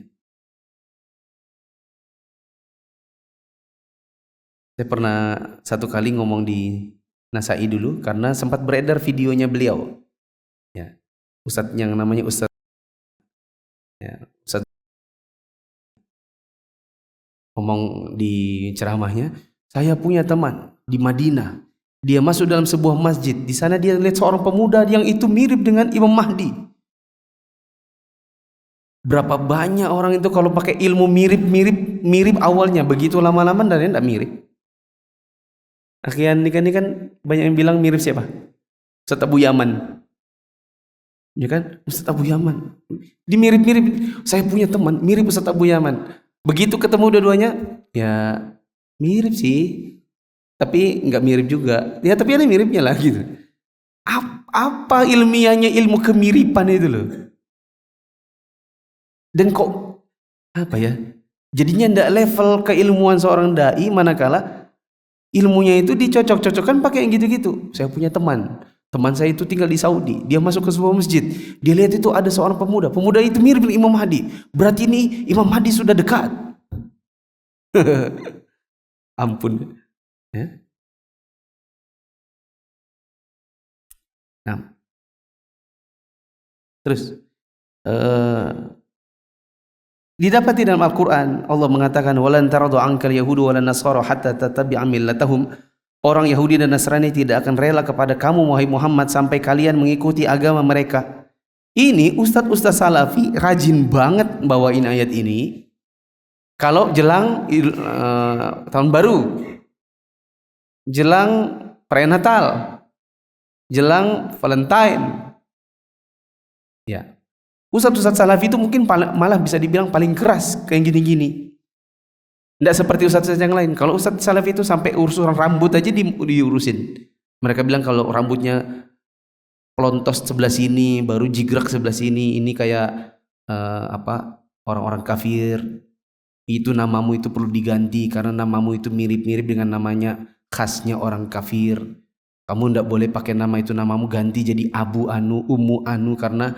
A: Saya pernah satu kali ngomong di Nasai dulu karena sempat beredar videonya beliau. Ya, ustadz yang namanya Ustadz, ya, Ustadz ngomong di ceramahnya, saya punya teman di Madinah. Dia masuk dalam sebuah masjid. Di sana dia lihat seorang pemuda yang itu mirip dengan Imam Mahdi. Berapa banyak orang itu kalau pakai ilmu mirip awalnya, begitu lama-lama dan tidak mirip. Akhirnya ini kan banyak yang bilang mirip siapa? Ustadz Abu Yaman. Ya kan? Ustadz Abu Yaman. Dimirip-mirip. Saya punya teman mirip Ustadz Abu Yaman. Begitu ketemu dua-duanya, ya mirip sih. Tapi nggak mirip juga. Ya tapi ada miripnya lah gitu. Apa ilmiahnya ilmu kemiripan itu loh? Dan kok apa ya? Jadinya ndak level keilmuan seorang dai manakala ilmunya itu dicocok-cocokkan pakai yang gitu-gitu. Saya punya teman saya itu tinggal di Saudi. Dia masuk ke sebuah masjid. Dia lihat itu ada seorang pemuda. Pemuda itu mirip dengan Imam Mahdi. Berarti ini Imam Mahdi sudah dekat. Ampun. Ya. Nah. Terus didapati dalam Al-Quran Allah mengatakan walan taradu ankal yahudu walan nasara hatta tattabi'a millatahum. Orang Yahudi dan Nasrani tidak akan rela kepada kamu wahai Muhammad sampai kalian mengikuti agama mereka. Ini ustadz-ustadz salafi rajin banget bawain ayat ini kalau jelang tahun baru, jelang perayaan Natal, jelang Valentine. Ya. Ustadz-ustadz salafi itu mungkin malah bisa dibilang paling keras kayak gini-gini. Tidak seperti ustadz-ustadz yang lain. Kalau ustadz salafi itu sampai urusan rambut aja diurusin. Mereka bilang kalau rambutnya pelontos sebelah sini, baru jigrak sebelah sini, ini kayak orang-orang kafir. Itu namamu itu perlu diganti karena namamu itu mirip-mirip dengan namanya khasnya orang kafir. Kamu tidak boleh pakai nama itu, namamu ganti jadi Abu Anu, Ummu Anu karena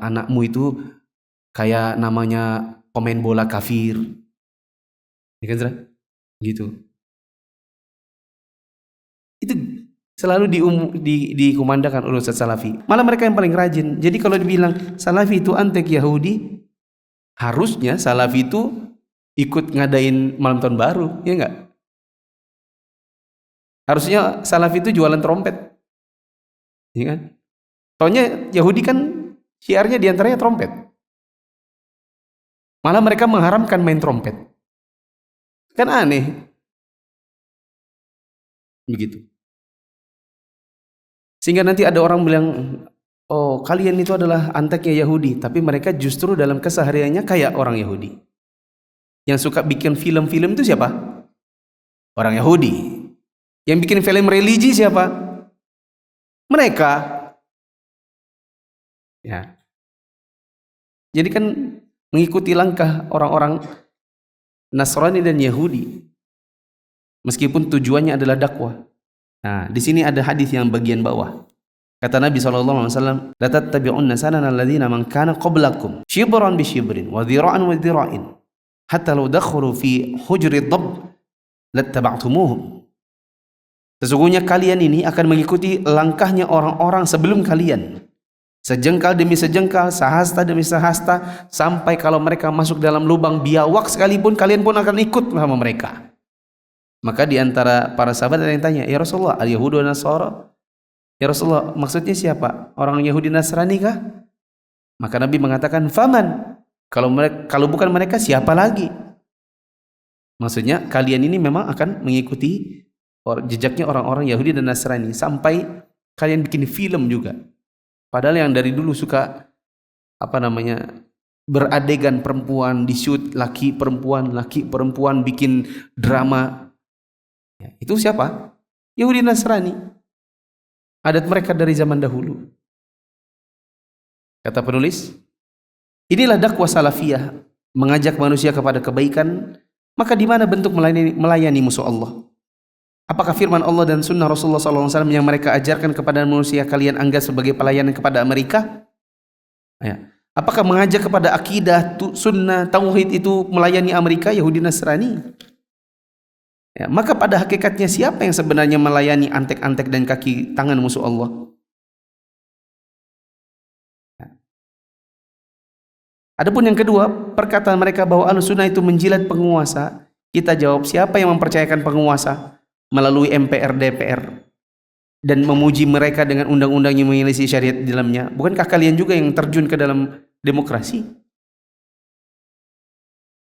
A: anakmu itu kayak namanya pemain bola kafir. Ya kan, Zra? Gitu. Itu selalu dikumandangkan oleh Ustadz Salafi. Malah mereka yang paling rajin. Jadi kalau dibilang Salafi itu antek Yahudi, harusnya Salafi itu ikut ngadain malam tahun baru, ya enggak? Harusnya Salafi itu jualan trompet. Ya kan? Soalnya Yahudi kan syiarnya diantaranya trompet. Malah mereka mengharamkan main trompet. Kan aneh. Begitu. Sehingga nanti ada orang bilang, oh kalian itu adalah anteknya Yahudi. Tapi mereka justru dalam kesehariannya kayak orang Yahudi. Yang suka bikin film-film itu siapa? Orang Yahudi. Yang bikin film religi siapa? Mereka. Ya. Jadi kan mengikuti langkah orang-orang Nasrani dan Yahudi, meskipun tujuannya adalah dakwah. Nah, di sini ada hadis yang bagian bawah. Kata Nabi SAW, la tattabi'unna sanana alladziina man kana qablakum shibran bi shibrin wa dhira'an wa dhira'in hatta law dakhalu fi hujri dhabb lattaba'tumuhum. Sesungguhnya kalian ini akan mengikuti langkahnya orang-orang sebelum kalian. Sejengkal demi sejengkal, sehasta demi sehasta, sampai kalau mereka masuk dalam lubang biawak sekalipun, kalian pun akan ikut sama mereka. Maka di antara para sahabat ada yang tanya, ya Rasulullah, al-Yahudu wa Nasara? Ya Rasulullah, maksudnya siapa? Orang Yahudi Nasrani kah? Maka Nabi mengatakan, faman. Kalau bukan mereka, siapa lagi? Maksudnya kalian ini memang akan mengikuti jejaknya orang-orang Yahudi dan Nasrani sampai kalian bikin film juga. Padahal yang dari dulu suka beradegan perempuan di shoot laki perempuan bikin drama. Ya, itu siapa? Yahudi Nasrani. Adat mereka dari zaman dahulu. Kata penulis, inilah dakwah salafiyah, mengajak manusia kepada kebaikan. Maka di mana bentuk melayani musuh Allah? Apakah firman Allah dan sunnah Rasulullah SAW yang mereka ajarkan kepada manusia kalian anggap sebagai pelayanan kepada mereka? Ya. Apakah mengajak kepada akidah, sunnah, tauhid itu melayani Amerika, Yahudi Nasrani? Ya. Maka pada hakikatnya siapa yang sebenarnya melayani antek-antek dan kaki tangan musuh Allah? Ya. Adapun yang kedua, perkataan mereka bahwa Ahlussunnah itu menjilat penguasa. Kita jawab, siapa yang mempercayakan penguasa melalui MPR, DPR dan memuji mereka dengan undang-undang yang menyelisih syariat di dalamnya? Bukankah kalian juga yang terjun ke dalam demokrasi?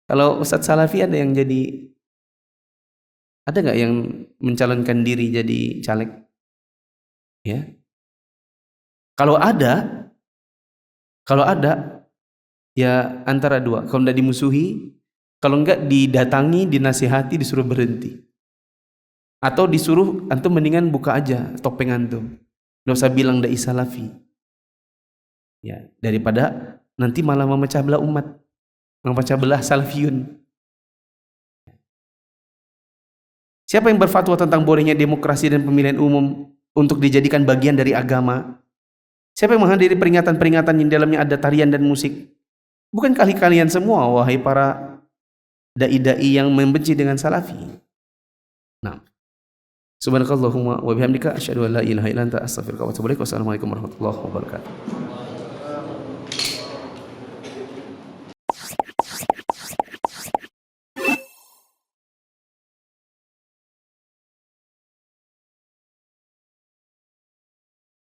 A: Kalau Ustadz Salafi ada nggak yang mencalonkan diri jadi caleg? Ya. Kalau ada ya antara dua, kalau tidak dimusuhi, kalau enggak didatangi, dinasihati, disuruh berhenti. Atau disuruh antum mendingan buka aja topeng antum, nggak usah bilang dai salafi, ya, daripada nanti malah memecah belah umat, memecah belah salafiyun. Siapa yang berfatwa tentang bolehnya demokrasi dan pemilihan umum untuk dijadikan bagian dari agama? Siapa yang menghadiri peringatan-peringatan yang dalamnya ada tarian dan musik? Bukan kalian semua, wahai para dai-dai yang membenci dengan salafi. Nah, subhanakallahumma wa bihamdika asyhadu an la ilaha illa anta astaghfiruka wa atubu ilaik. Wassalamualaikum warahmatullahi wabarakatuh.